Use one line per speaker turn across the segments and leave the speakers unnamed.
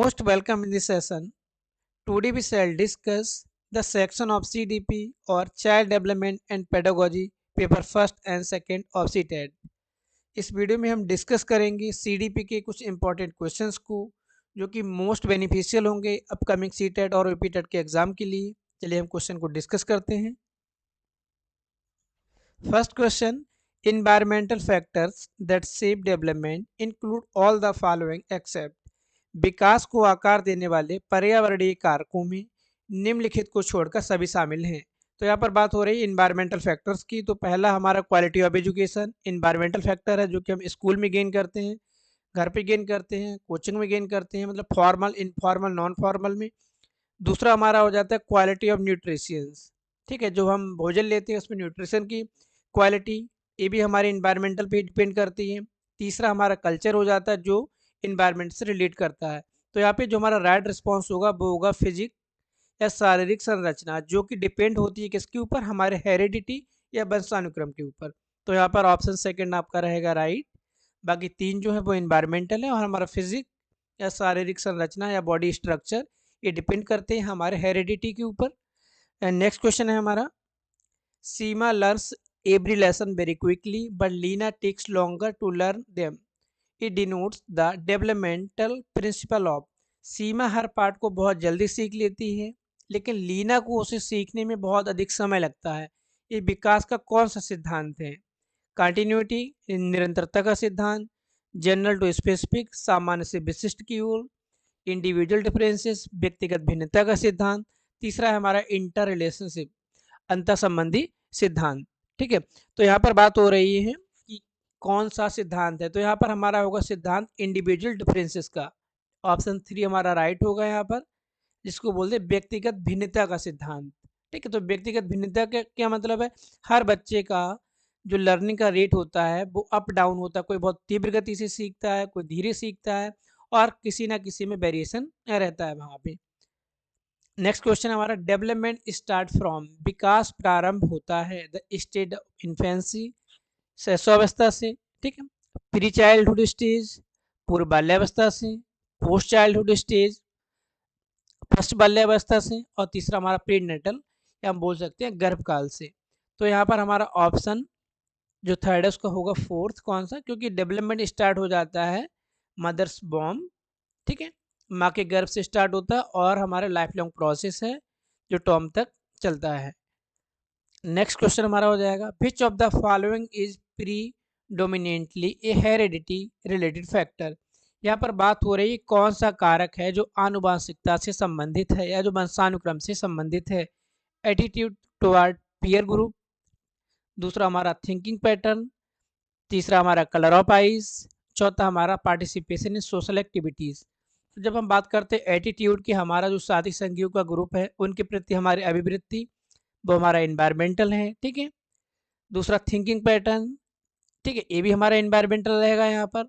Most welcome in this session. Today we shall discuss the section of CDP or Child Development and Pedagogy paper first and second of CTET. इस video में हम discuss करेंगे CDP के कुछ important questions को जो कि most beneficial होंगे अपकमिंग सीटेट और यूपीटेट के एग्जाम के लिए। चलिए हम क्वेश्चन को डिस्कस करते हैं। First question, environmental factors that shape development include all the following except। विकास को आकार देने वाले पर्यावरणीय कारकों में निम्नलिखित को छोड़कर सभी शामिल हैं। तो यहाँ पर बात हो रही है इन्वायरमेंटल फैक्टर्स की। तो पहला हमारा quality of education environmental factor है जो कि हम स्कूल में गेन करते हैं, घर पे गेन करते हैं, कोचिंग में गेन करते हैं, मतलब फॉर्मल, इनफॉर्मल, नॉन फॉर्मल में। दूसरा हमारा हो जाता है क्वालिटी ऑफ न्यूट्रिशियंस, ठीक है, जो हम भोजन लेते हैं उसमें न्यूट्रिशन की क्वालिटी, ये भी हमारे इन्वायरमेंटल पे डिपेंड करती है। तीसरा हमारा कल्चर हो जाता है जो इन्वायरमेंट से रिलेट करता है। तो यहाँ पे जो हमारा राइट रिस्पॉन्स होगा वो होगा फिजिक या शारीरिक संरचना, जो कि डिपेंड होती है किसके ऊपर, हमारे हेरिडिटी या वंशानुक्रम के ऊपर। तो यहाँ पर ऑप्शन सेकंड आपका रहेगा राइट। बाकी तीन जो है वो इन्वायरमेंटल है और हमारा फिजिक या शारीरिक संरचना या बॉडी स्ट्रक्चर ये डिपेंड करते हैं हमारे हेरिडिटी के ऊपर। एंड नेक्स्ट क्वेश्चन है हमारा, सीमा learns every lesson very quickly but Lina takes longer to learn them. It denotes the developmental principle of। Seema her part को बहुत जल्दी सीख लेती है लेकिन लीना को उसे सीखने में बहुत अधिक समय लगता है। ये विकास का कौन सा सिद्धांत है? कंटिन्यूटी, निरंतरता का सिद्धांत, जनरल टू स्पेसिफिक, सामान्य से विशिष्ट की ओर, इंडिविजुअल डिफरेंसेस, व्यक्तिगत भिन्नता का सिद्धांत, तीसरा है हमारा इंटर रिलेशनशिप, अंतर संबंधी सिद्धांत। ठीक है, तो यहाँ पर बात हो रही है कि कौन सा सिद्धांत है। तो यहाँ पर हमारा होगा सिद्धांत इंडिविजुअल डिफरेंसेस का। ऑप्शन 3 हमारा राइट होगा यहाँ पर, जिसको बोलते हैं व्यक्तिगत भिन्नता का सिद्धांत। ठीक है, तो व्यक्तिगत भिन्नता का क्या मतलब है? हर बच्चे का जो लर्निंग का रेट होता है वो अप डाउन होता है, कोई बहुत तीव्र गति से सीखता है, कोई धीरे सीखता है और किसी ना किसी में वेरिएशन रहता है वहाँ पे। नेक्स्ट क्वेश्चन हमारा, डेवलपमेंट स्टार्ट फ्रॉम, विकास प्रारंभ होता है द स्टेज ऑफ इन्फेंसी, शैशवावस्था से, ठीक है, प्री चाइल्डहुड स्टेज, पूर्व बाल्यावस्था से, पोस्ट चाइल्डहुड स्टेज, फर्स्ट बाल्यावस्था से, और तीसरा हमारा प्रीनेटल या हम बोल सकते हैं गर्भकाल से। तो यहाँ पर हमारा ऑप्शन जो थर्ड है उसका होगा फोर्थ। कौन सा? क्योंकि डेवलपमेंट स्टार्ट हो जाता है मदर्स बॉम्ब, ठीक है, माँ के गर्भ से स्टार्ट होता है और हमारा लाइफ लॉन्ग प्रोसेस है जो टर्म तक चलता है। नेक्स्ट क्वेश्चन हमारा हो जाएगा, विच of the following is pre dominantly A heredity related factor. यहाँ पर बात हो रही है कौन सा कारक है जो आनुवांशिकता से संबंधित है या जो वंशानुक्रम से संबंधित है। एटीट्यूड टुवर्ड पीयर ग्रुप, दूसरा हमारा थिंकिंग पैटर्न, तीसरा हमारा कलर ऑफ आइज, चौथा हमारा पार्टिसिपेशन इन सोशल एक्टिविटीज़। तो जब हम बात करते हैं एटीट्यूड की, हमारा जो साथी संगियों का ग्रुप है उनके प्रति हमारी अभिवृत्ति वो हमारा इन्वायरमेंटल है, ठीक है। दूसरा थिंकिंग पैटर्न, ठीक है, ये भी हमारा इन्वायरमेंटल रहेगा यहाँ पर।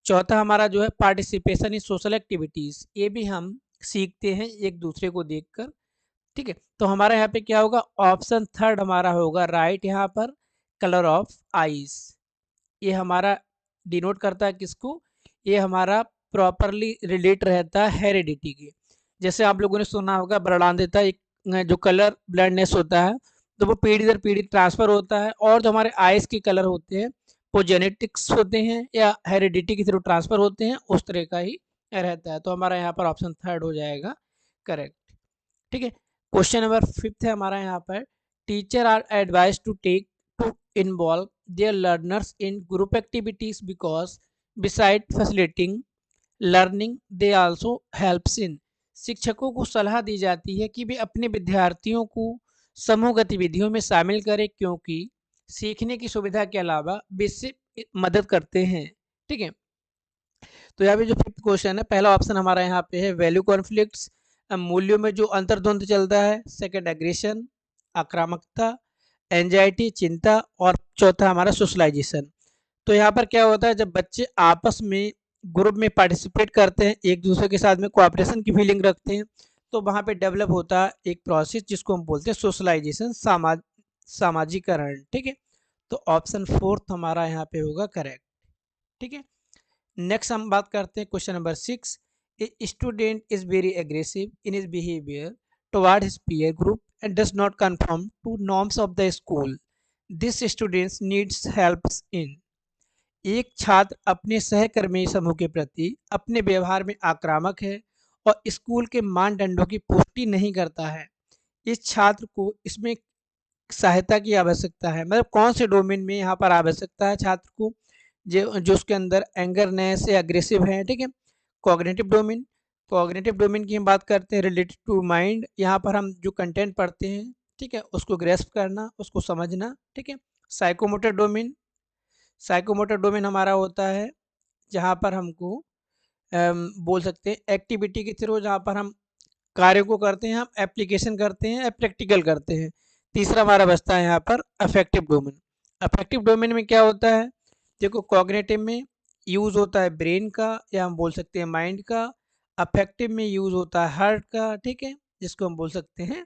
चौथा हमारा जो है पार्टिसिपेशन इन सोशल एक्टिविटीज़, ये भी हम सीखते हैं एक दूसरे को देखकर, ठीक है। तो हमारा यहाँ पे क्या होगा, ऑप्शन थर्ड हमारा होगा राइट यहाँ पर, कलर ऑफ आइज। ये हमारा डिनोट करता है किसको? ये हमारा प्रॉपरली रिलेट रहता है हेरिडिटी के। जैसे आप लोगों ने सुना होगा वर्णांधता एक जो कलर ब्लाइंडनेस होता है तो वो पीढ़ी दर पीढ़ी ट्रांसफर होता है, और जो हमारे आइज के कलर होते हैं वो जेनेटिक्स होते हैं या हेरिडिटी के थ्रू ट्रांसफर होते हैं, उस तरह का ही रहता है। तो हमारा यहाँ पर ऑप्शन थर्ड हो जाएगा करेक्ट, ठीक है। क्वेश्चन नंबर 5 है हमारा यहाँ पर, teacher are advise to take to involve their learners in group activities because beside facilitating learning they also helps in. शिक्षकों को सलाह दी जाती है कि वे अपने विद्यार्थियों को समूह गतिविधियों में शामिल करें क्योंकि सीखने की सुविधा के अलावा वे इससे मदद करते हैं, ठीक है। तो यहाँ पे जो 5th क्वेश्चन है, पहला ऑप्शन हमारा यहाँ पे है वैल्यू कॉन्फ्लिक्ट्स, मूल्यों में जो अंतर्द्वंद चलता है। सेकंड एग्रेशन, आक्रामकता, एंजाइटी, चिंता, और चौथा हमारा सोशलाइजेशन। तो यहाँ पर क्या होता है, जब बच्चे आपस में ग्रुप में पार्टिसिपेट करते हैं, एक दूसरे के साथ में कोऑपरेशन की फीलिंग रखते हैं, तो वहाँ पे डेवलप होता है एक प्रोसेस जिसको हम बोलते हैं सोशलाइजेशन, सामाजिकरण, ठीक है। तो ऑप्शन फोर्थ हमारा यहाँ पे होगा करेक्ट, ठीक है। नेक्स्ट हम बात करते हैं question number 6, A student is very aggressive in his behavior toward his peer group and does not conform to norms of the school. This student needs help in एक छात्र अपने सहकर्मी समूह के प्रति अपने व्यवहार में आक्रामक है और स्कूल के मानदंडों की पुष्टि नहीं करता है। इस छात्र को इसमें सहायता की आवश्यकता है, मतलब कौन से डोमेन में यहाँ पर आवश्यकता है छात्र को, जो जो उसके अंदर एंगरनेस या अग्रेसिव है, ठीक है। कॉग्निटिव डोमेन की हम बात करते हैं रिलेटेड टू माइंड, यहाँ पर हम जो कंटेंट पढ़ते हैं, ठीक है, उसको ग्रेस्प करना, उसको समझना, ठीक है। साइकोमोटर डोमेन, साइकोमोटर डोमेन हमारा होता है जहाँ पर हमको बोल सकते हैं एक्टिविटी के थ्रू, जहाँ पर हम कार्यों को करते हैं, हम एप्लीकेशन करते हैं या प्रैक्टिकल करते हैं। तीसरा हमारा बचता है यहाँ पर अफेक्टिव डोमेन। अफेक्टिव डोमेन में क्या होता है, देखो कॉग्निटिव में यूज़ होता है ब्रेन का या हम बोल सकते हैं माइंड का, अफेक्टिव में यूज़ होता है हार्ट का, ठीक है, जिसको हम बोल सकते हैं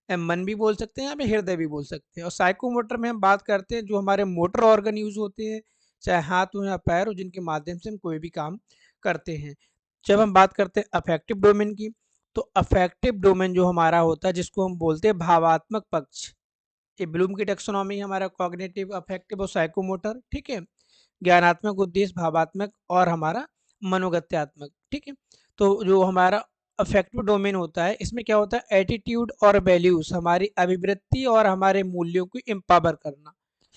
मन भी बोल सकते हैं, या हृदय भी बोल सकते हैं। और साइकोमोटर में हम बात करते हैं जो हमारे मोटर ऑर्गन यूज़ होते हैं, चाहे हाथ हो या पैर हो, जिनके माध्यम से हम कोई भी काम करते हैं। जब हम बात करते हैं अफेक्टिव डोमेन की, तो अफेक्टिव डोमेन जो हमारा होता है जिसको हम बोलते हैं भावात्मक पक्ष, ये ब्लूम की टैक्सोनॉमी हमारा कॉग्निटिव, अफेक्टिव और साइकोमोटर, ठीक है। ज्ञानात्मक उद्देश्य, भावात्मक और हमारा मनोगत्यात्मक, ठीक है। तो जो हमारा अफेक्टिव डोमेन होता है इसमें क्या होता है, एटीट्यूड और वैल्यूज, हमारी अभिवृत्ति और हमारे मूल्यों को एम्पावर करना।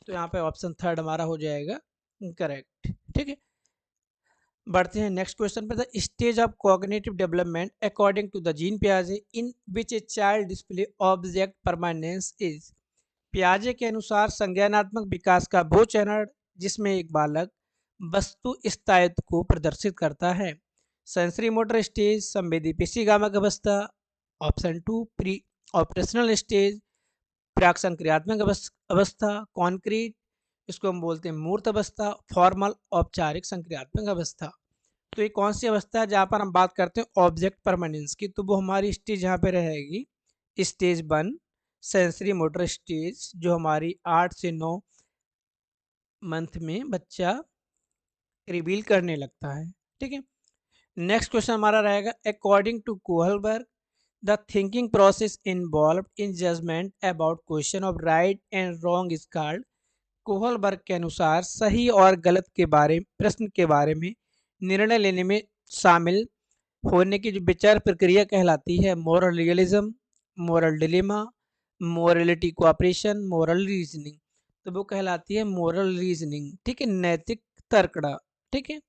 तो यहाँ पे ऑप्शन थर्ड हमारा हो जाएगा करेक्ट, ठीक है। बढ़ते हैं नेक्स्ट क्वेश्चन पे, the stage of cognitive development according to the Jean पियाजे in which a child display object permanence is. पियाजे के अनुसार संज्ञानात्मक विकास का वो चरण जिसमें एक बालक वस्तु स्थायित्व को प्रदर्शित करता है। सेंसरी मोटर स्टेज, संवेदी पेशीगामक अवस्था, option two pre operational stage, प्राक संक्रियात्मक अवस्था, कॉन्क्रीट, इसको हम बोलते हैं मूर्त अवस्था, फॉर्मल औपचारिक संक्रियात्मक अवस्था। तो ये कौन सी अवस्था है जहाँ पर हम बात करते हैं ऑब्जेक्ट परमानेंस की, तो वो हमारी स्टेज यहाँ पे रहेगी स्टेज 1 सेंसरी मोटर स्टेज, जो हमारी 8 से 9 मंथ में बच्चा रिवील करने लगता है, ठीक है। नेक्स्ट क्वेश्चन हमारा रहेगा according to Kohlberg the thinking process involve in judgement about question of right and wrong is called. Kohlberg के अनुसार सही और गलत के बारे प्रश्न के बारे में निर्णय लेने में शामिल होने की जो विचार प्रक्रिया कहलाती है moral realism, moral dilemma, morality cooperation, moral reasoning. तो वो कहलाती है मोरल रीजनिंग, ठीक है, नैतिक तर्कड़ा, ठीक है।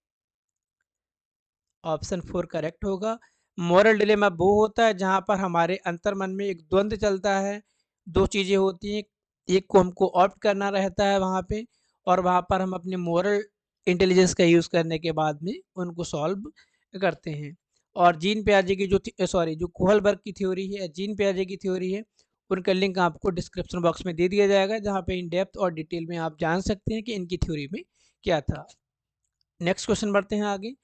ऑप्शन 4 करेक्ट होगा। मोरल डिलेमा वो होता है जहाँ पर हमारे अंतर्मन में एक द्वंद्व चलता है, दो चीज़ें होती हैं, एक को हमको ऑप्ट करना रहता है वहाँ पे, और वहाँ पर हम अपने मोरल इंटेलिजेंस का यूज़ करने के बाद में उनको सॉल्व करते हैं। और जीन पियाजे की जो जो कोहलबर्ग की थ्योरी है, जीन पियाजे की थ्योरी है, उनका लिंक आपको डिस्क्रिप्शन बॉक्स में दे दिया जाएगा, जहाँ पे इन डेप्थ और डिटेल में आप जान सकते हैं कि इनकी थ्योरी में क्या था। नेक्स्ट क्वेश्चन बढ़ते हैं आगे।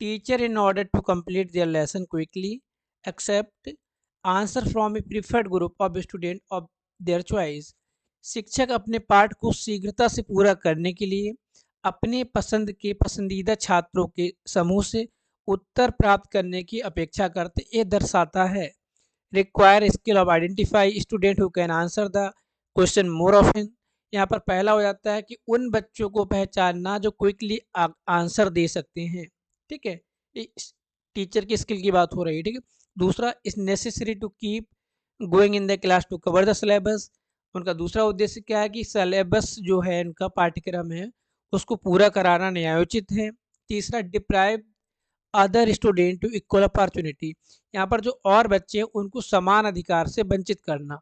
Teacher in order to complete their lesson quickly accept answer from a preferred group of student of their choice. शिक्षक अपने पाठ को शीघ्रता से पूरा करने के लिए अपने पसंद के पसंदीदा छात्रों के समूह से उत्तर प्राप्त करने की अपेक्षा करते, ये दर्शाता है require skill of identify student who can answer the question more often. यहाँ पर पहला हो जाता है कि उन बच्चों को पहचानना जो क्विकली आंसर दे सकते हैं, ठीक है, टीचर की स्किल की बात हो रही है, ठीक है। दूसरा, is necessary to keep going in the class to cover the syllabus. उनका दूसरा उद्देश्य क्या है कि सिलेबस जो है उनका पाठ्यक्रम है उसको पूरा कराना न्यायोचित है। तीसरा, deprive other student to equal opportunity, यहाँ पर जो और बच्चे हैं उनको समान अधिकार से वंचित करना।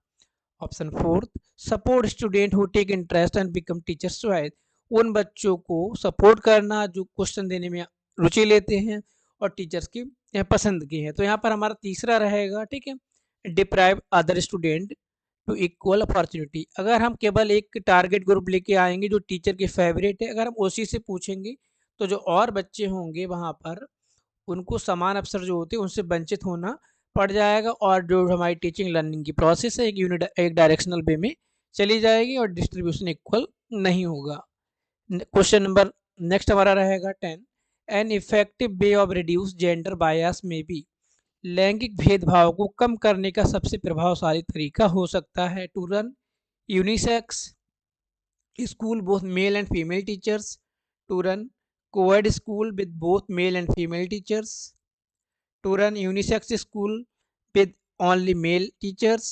Option 4, support student who take interest and become teacher's choice, उन बच्चों को सपोर्ट करना जो क्वेश्चन देने में रुचि लेते हैं और टीचर्स की पसंद की है। तो यहाँ पर हमारा तीसरा रहेगा, ठीक है, deprive other student to equal opportunity. अगर हम केवल एक टारगेट ग्रुप लेके आएंगे जो टीचर के फेवरेट है, अगर हम उसी से पूछेंगे तो जो और बच्चे होंगे वहाँ पर उनको समान अवसर जो होते हैं उनसे वंचित होना पड़ जाएगा, और जो हमारी टीचिंग लर्निंग की प्रोसेस है एक डायरेक्शनल वे में चली जाएगी और डिस्ट्रीब्यूशन इक्वल नहीं होगा। क्वेश्चन नंबर नेक्स्ट हमारा रहेगा 10, an effective way of reduce gender bias में बी, लैंगिक भेदभाव को कम करने का सबसे प्रभावशाली तरीका हो सकता है to run unisex school both male and female teachers, to run co-ed school with both male and female teachers, to run unisex school with only male teachers,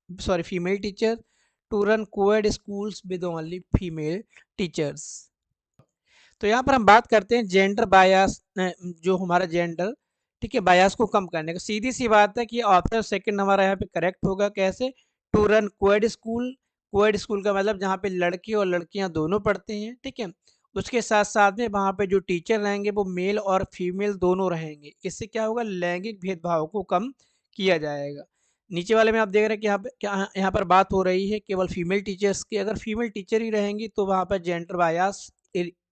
sorry female teacher, to run co-ed schools with only female teachers. तो यहाँ पर हम बात करते हैं gender bias, जो हमारा gender, ठीक है, बायस को कम करने का। सीधी सी बात है कि ऑप्शन सेकंड हमारा यहाँ पे करेक्ट होगा। कैसे? To run coed school, coed school का मतलब जहाँ पे लड़के और लड़कियाँ दोनों पढ़ते हैं, ठीक है। उसके साथ साथ में वहाँ पे जो टीचर रहेंगे वो मेल और फीमेल दोनों रहेंगे। इससे क्या होगा? लैंगिक भेदभाव को कम किया जाएगा। नीचे वाले में आप देख रहे हैं कि यहाँ पे क्या, यहाँ पर बात हो रही है केवल फीमेल टीचर्स की। अगर फीमेल टीचर ही रहेंगी तो वहाँ पर जेंडर बायस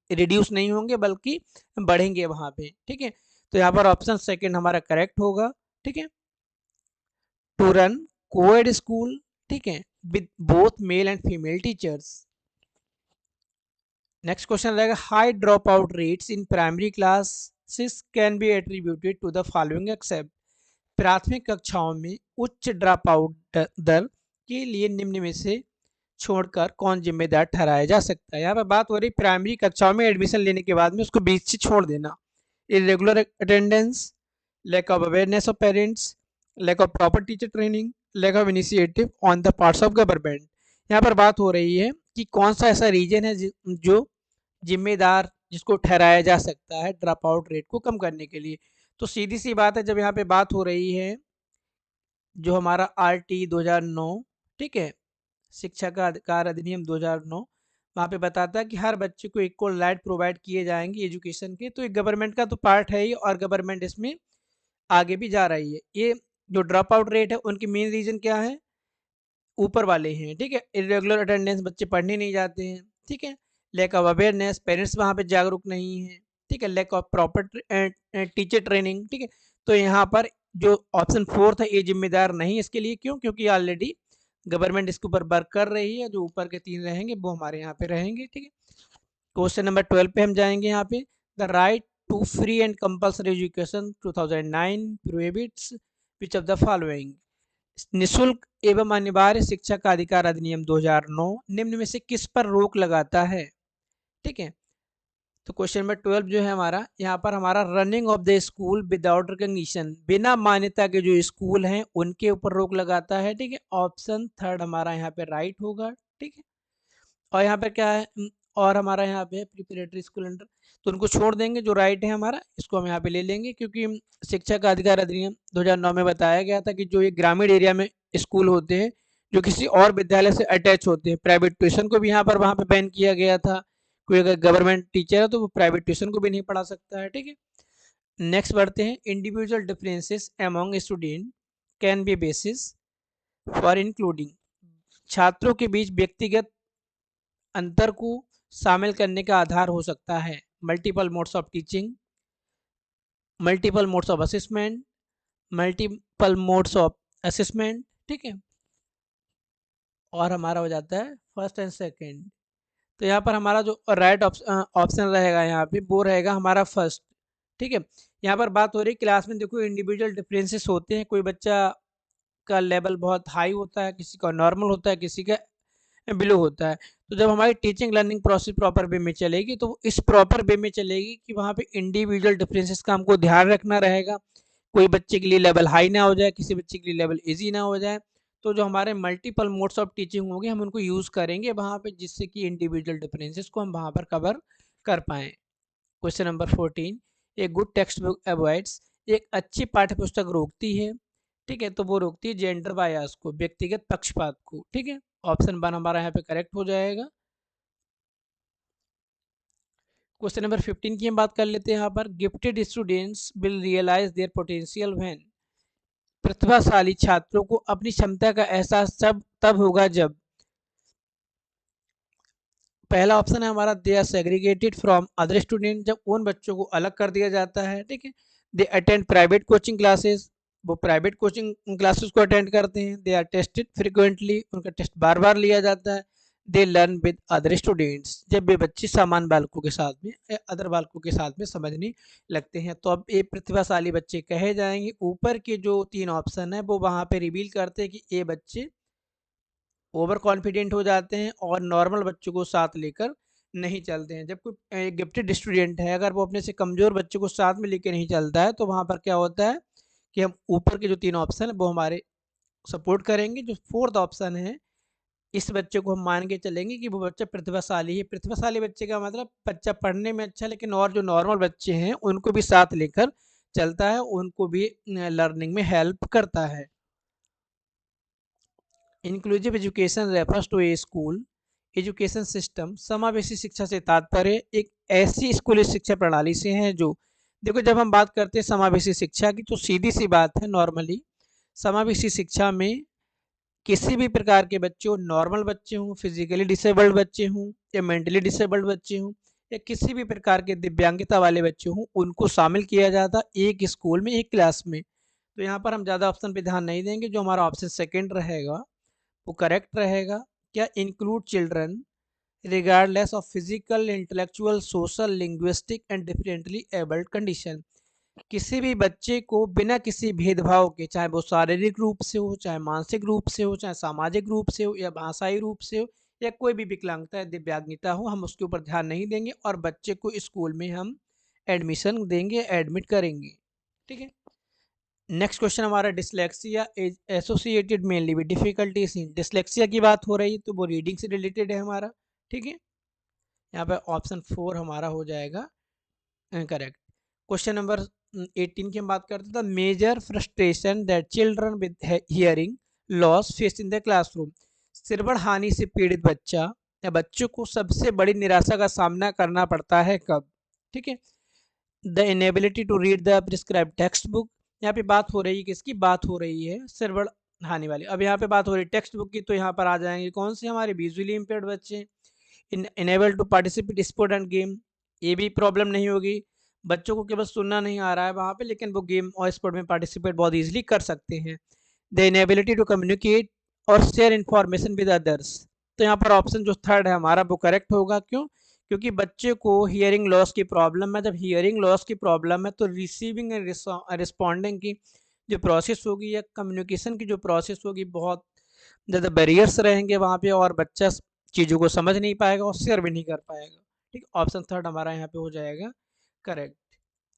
रिड्यूस नहीं होंगे बल्कि बढ़ेंगे वहाँ पे, ठीक है। तो यहाँ पर ऑप्शन सेकंड हमारा करेक्ट होगा, ठीक है, टू रन कोएड स्कूल, ठीक है, with both male and female teachers. Next question रहेगा, high drop out rates in primary classes can be attributed to the following except. प्राथमिक कक्षाओं में उच्च ड्रॉप आउट दर के लिए निम्न में से छोड़कर कौन जिम्मेदार ठहराया जा सकता है। यहाँ पर बात हो रही प्राइमरी कक्षाओं में एडमिशन लेने के बाद में उसको बीच से छोड़ देना। Irregular attendance, lack of awareness of parents, lack of proper teacher training, lack of initiative on the parts of government. यहाँ पर बात हो रही है कि कौन सा ऐसा रीजन है जो जिम्मेदार, जिसको ठहराया जा सकता है ड्रॉप आउट रेट को कम करने के लिए। तो सीधी सी बात है, जब यहाँ पे बात हो रही है जो हमारा RT 2009, ठीक है, शिक्षा का अधिकार अधिनियम 2009, वहाँ पे बताता है कि हर बच्चे को इक्वल राइट प्रोवाइड किए जाएंगे एजुकेशन के। तो एक गवर्नमेंट का तो पार्ट है ही और गवर्नमेंट इसमें आगे भी जा रही है। ये जो ड्रॉप आउट रेट है उनकी मेन रीजन क्या है? ऊपर वाले हैं, ठीक है, इरेगुलर अटेंडेंस, बच्चे पढ़ने नहीं जाते हैं, ठीक है, लैक ऑफ अवेयरनेस, पेरेंट्स वहाँ पे जागरूक नहीं है, ठीक है, lack of proper teacher training, ठीक है। तो यहाँ पर जो ऑप्शन फोर्थ है ये जिम्मेदार नहीं इसके लिए। क्यों? क्योंकि ऑलरेडी गवर्नमेंट इसके ऊपर वर्क कर रही है। जो ऊपर के 3 रहेंगे वो हमारे यहाँ पे रहेंगे, ठीक है। क्वेश्चन नंबर 12 पे हम जाएंगे। यहाँ पे the right to free and compulsory education 2009 prohibits which of the following. निःशुल्क एवं अनिवार्य शिक्षा का अधिकार अधिनियम 2009 निम्न में से किस पर रोक लगाता है, ठीक है। तो क्वेश्चन नंबर 12 जो है हमारा, यहाँ पर हमारा running of the school without recognition, बिना मान्यता के जो स्कूल हैं उनके ऊपर रोक लगाता है, ठीक है। ऑप्शन थर्ड हमारा यहाँ पे राइट होगा, ठीक है। और यहाँ पे क्या है, और हमारा यहाँ पे प्रिपरेटरी स्कूल अंडर, तो उनको छोड़ देंगे। जो राइट है हमारा इसको हम यहाँ पे ले लेंगे, क्योंकि शिक्षा का अधिकार अधिनियम 2009 में बताया गया था कि जो ये ग्रामीण एरिया में स्कूल होते हैं जो किसी और विद्यालय से अटैच होते हैं, प्राइवेट ट्यूशन को भी यहाँ पर वहाँ पे बैन किया गया था। कोई अगर गवर्नमेंट टीचर है तो वो प्राइवेट ट्यूशन को भी नहीं पढ़ा सकता है, ठीक है। नेक्स्ट बढ़ते हैं, individual differences among student can be basis for including. छात्रों के बीच व्यक्तिगत अंतर को शामिल करने का आधार हो सकता है multiple modes of teaching, multiple modes of assessment, multiple modes of assessment, ठीक है। और हमारा हो जाता है फर्स्ट एंड सेकंड। तो यहाँ पर हमारा जो राइट ऑप्शन रहेगा यहाँ पे वो रहेगा हमारा फर्स्ट, ठीक है। यहाँ पर बात हो रही है क्लास में, देखो इंडिविजुअल डिफरेंसेस होते हैं। कोई बच्चा का लेवल बहुत हाई होता है, किसी का नॉर्मल होता है, किसी का बिलो होता है। तो जब हमारी teaching learning process proper way में चलेगी तो इस प्रॉपर वे में चलेगी कि वहाँ पे इंडिविजुअल डिफरेंसेस का हमको ध्यान रखना रहेगा। कोई बच्चे के लिए लेवल हाई ना हो जाए, किसी बच्चे के लिए लेवल इजी ना हो जाए। तो जो हमारे मल्टीपल मोड्स ऑफ टीचिंग होंगे हम उनको यूज़ करेंगे वहाँ पे, जिससे कि इंडिविजुअल डिफरेंसेस को हम वहाँ पर कवर कर पाएँ। क्वेश्चन नंबर 14, एक गुड टेक्स्ट बुक अवॉइड्स, एक अच्छी पाठ्य पुस्तक रोकती है, ठीक है, तो वो रोकती है जेंडर बायस को, व्यक्तिगत पक्षपात को, ठीक है। ऑप्शन 1 हमारा यहाँ पे करेक्ट हो जाएगा। क्वेश्चन नंबर 15 की हम बात कर लेते हैं। यहाँ पर gifted students will realise their potential when. प्रतिभाशाली छात्रों को अपनी क्षमता का एहसास तब होगा जब, पहला ऑप्शन है हमारा they are segregated from other student, जब उन बच्चों को अलग कर दिया जाता है, ठीक है। They attend private coaching classes, वो प्राइवेट कोचिंग क्लासेस को अटेंड करते हैं। दे आर टेस्टेड फ्रिक्वेंटली, उनका टेस्ट बार बार लिया जाता है। They learn with other students, जब वे बच्चे सामान्य बालकों के साथ में या अदर बालकों के साथ में समझने लगते हैं। तो अब ये प्रतिभाशाली बच्चे कहे जाएंगे। ऊपर के जो 3 ऑप्शन है वो वहाँ पे रिवील करते हैं कि ये बच्चे ओवर कॉन्फिडेंट हो जाते हैं और नॉर्मल बच्चों को साथ लेकर नहीं चलते हैं। जब कोई गिफ्टेड स्टूडेंट है, अगर वो अपने से कमज़ोर बच्चों को साथ में लेके नहीं चलता है, तो वहाँ पर क्या होता है कि हम ऊपर के जो 3 ऑप्शन है वो हमारे सपोर्ट करेंगे। जो फोर्थ ऑप्शन है, इस बच्चे को हम मान के चलेंगे कि वो बच्चा प्रतिभाशाली है। प्रतिभाशाली बच्चे का मतलब बच्चा पढ़ने में अच्छा, लेकिन और जो नॉर्मल बच्चे हैं उनको भी साथ लेकर चलता है, उनको भी लर्निंग में हेल्प करता है। Inclusive education refers to a school education system. समावेशी शिक्षा से तात्पर्य एक ऐसी स्कूली शिक्षा प्रणाली से है जो, देखो जब हम बात करते हैं समावेशी शिक्षा की, तो सीधी सी बात है, नॉर्मली समावेशी शिक्षा में किसी भी प्रकार के बच्चे हो, नॉर्मल बच्चे हों, फिजिकली डिसेबल्ड बच्चे हों या मेंटली डिसेबल्ड बच्चे हों या किसी भी प्रकार के दिव्यांगता वाले बच्चे हों, उनको शामिल किया जाता एक स्कूल में, एक क्लास में। तो यहाँ पर हम ज़्यादा ऑप्शन पे ध्यान नहीं देंगे। जो हमारा ऑप्शन सेकंड रहेगा वो करेक्ट रहेगा। क्या? Include children regardless of physical, intellectual, social, linguistic and differently abled condition. किसी भी बच्चे को बिना किसी भेदभाव के, चाहे वो शारीरिक रूप से हो, चाहे मानसिक रूप से हो, चाहे सामाजिक रूप से हो या भाषाई रूप से हो या कोई भी विकलांगता या दिव्यांगता हो, हम उसके ऊपर ध्यान नहीं देंगे और बच्चे को स्कूल में हम एडमिशन देंगे, एडमिट करेंगे। ठीक है। नेक्स्ट क्वेश्चन हमारा dyslexia is associated mainly with difficulties in. Dyslexia की बात हो रही है तो वो रीडिंग से रिलेटेड है हमारा। ठीक है। यहाँ पे ऑप्शन 4 हमारा हो जाएगा करेक्ट। क्वेश्चन नंबर 18 की हम बात करते हैं। The major frustration that children with hearing loss face in the classroom. श्रवण हानि से पीड़ित बच्चा या बच्चों को सबसे बड़ी निराशा का सामना करना पड़ता है कब? ठीक है। The inability to read the prescribe text book. यहाँ पे बात हो रही है, किसकी बात हो रही है? श्रवण हानि वाली। अब यहाँ पे बात हो रही है टेक्स्ट बुक की, तो यहाँ पर आ जाएंगे कौन से? हमारे विजुअली इम्पेयर्ड बच्चे। Enable to participate sport and game, ये भी प्रॉब्लम नहीं होगी। बच्चों को केवल सुनना नहीं आ रहा है वहाँ पे, लेकिन वो गेम और स्पोर्ट में पार्टिसिपेट बहुत इजीली कर सकते हैं। द इनेबिलिटी टू कम्युनिकेट और शेयर इन्फॉर्मेशन विद अदर्स। तो यहाँ पर ऑप्शन जो थर्ड है हमारा वो करेक्ट होगा। क्यों? क्योंकि बच्चे को हियरिंग लॉस की प्रॉब्लम है। जब हियरिंग लॉस की प्रॉब्लम है तो रिसीविंग एंड रिस्पॉन्डिंग की जो प्रोसेस होगी या कम्युनिकेशन की जो प्रोसेस होगी, बहुत ज़्यादा बैरियर्स रहेंगे वहाँ पे और बच्चा चीज़ों को समझ नहीं पाएगा और शेयर भी नहीं कर पाएगा। ठीक, ऑप्शन थर्ड हमारा यहाँ पे हो जाएगा correct.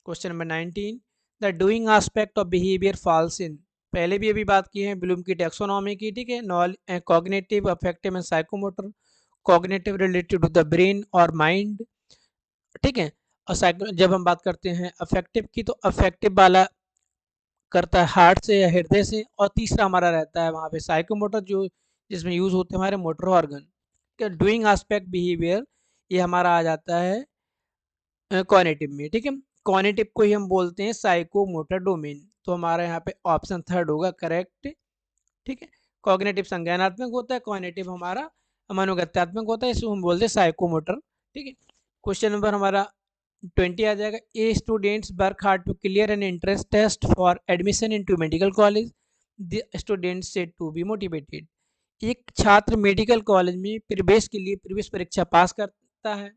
Question number 19, the doing aspect of behaviour falls in. पहले भी अभी बात की है ब्लूम की टैक्सोनॉमी की। ठीक है। Cognitive, affective and psychomotor. Cognitive related to the brain और माइंड। ठीक है। और जब हम बात करते हैं अफेक्टिव की, तो अफेक्टिव वाला करता है हार्ट से या हृदय से। और तीसरा हमारा रहता है वहाँ पे साइकोमोटर, जो जिसमें यूज होते हैं हमारे motor organ. Doing aspect behaviour, ये हमारा आ जाता है कॉग्निटिव में। ठीक है। कॉग्निटिव को ही हम बोलते हैं साइकोमोटर डोमेन। तो हमारा यहाँ पे ऑप्शन थर्ड होगा करेक्ट। ठीक है। कॉग्निटिव संज्ञानात्मक होता है, कॉग्निटिव हमारा मनोगत्यात्मक होता है, इसको हम बोलते हैं साइकोमोटर। ठीक है। क्वेश्चन नंबर हमारा 20 आ जाएगा। A students work hard to clear an entrance test for admission into medical college, the student said to be motivated. एक छात्र मेडिकल कॉलेज में प्रवेश के लिए प्रवेश परीक्षा पास करता है,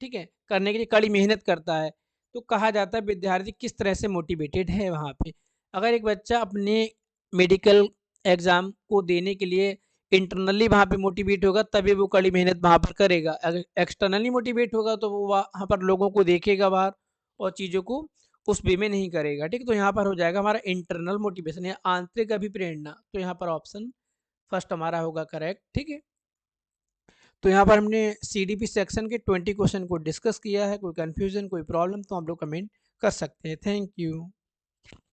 ठीक है, करने के लिए कड़ी मेहनत करता है, तो कहा जाता है विद्यार्थी किस तरह से मोटिवेटेड है वहाँ पे। अगर एक बच्चा अपने मेडिकल एग्ज़ाम को देने के लिए इंटरनली वहाँ पे मोटिवेट होगा, तभी वो कड़ी मेहनत वहाँ पर करेगा। अगर एक्सटर्नली मोटिवेट होगा तो वो वहाँ पर लोगों को देखेगा बाहर और चीज़ों को उस वे में नहीं करेगा। ठीक है। तो यहाँ पर हो जाएगा हमारा इंटरनल मोटिवेशन या आंतरिक अभिप्रेरणा। तो यहाँ पर ऑप्शन फर्स्ट हमारा होगा करेक्ट। ठीक है। तो यहाँ पर हमने सीडीपी सेक्शन के 20 क्वेश्चन को डिस्कस किया है। कोई कंफ्यूजन, कोई प्रॉब्लम तो आप लोग कमेंट कर सकते हैं। Thank you.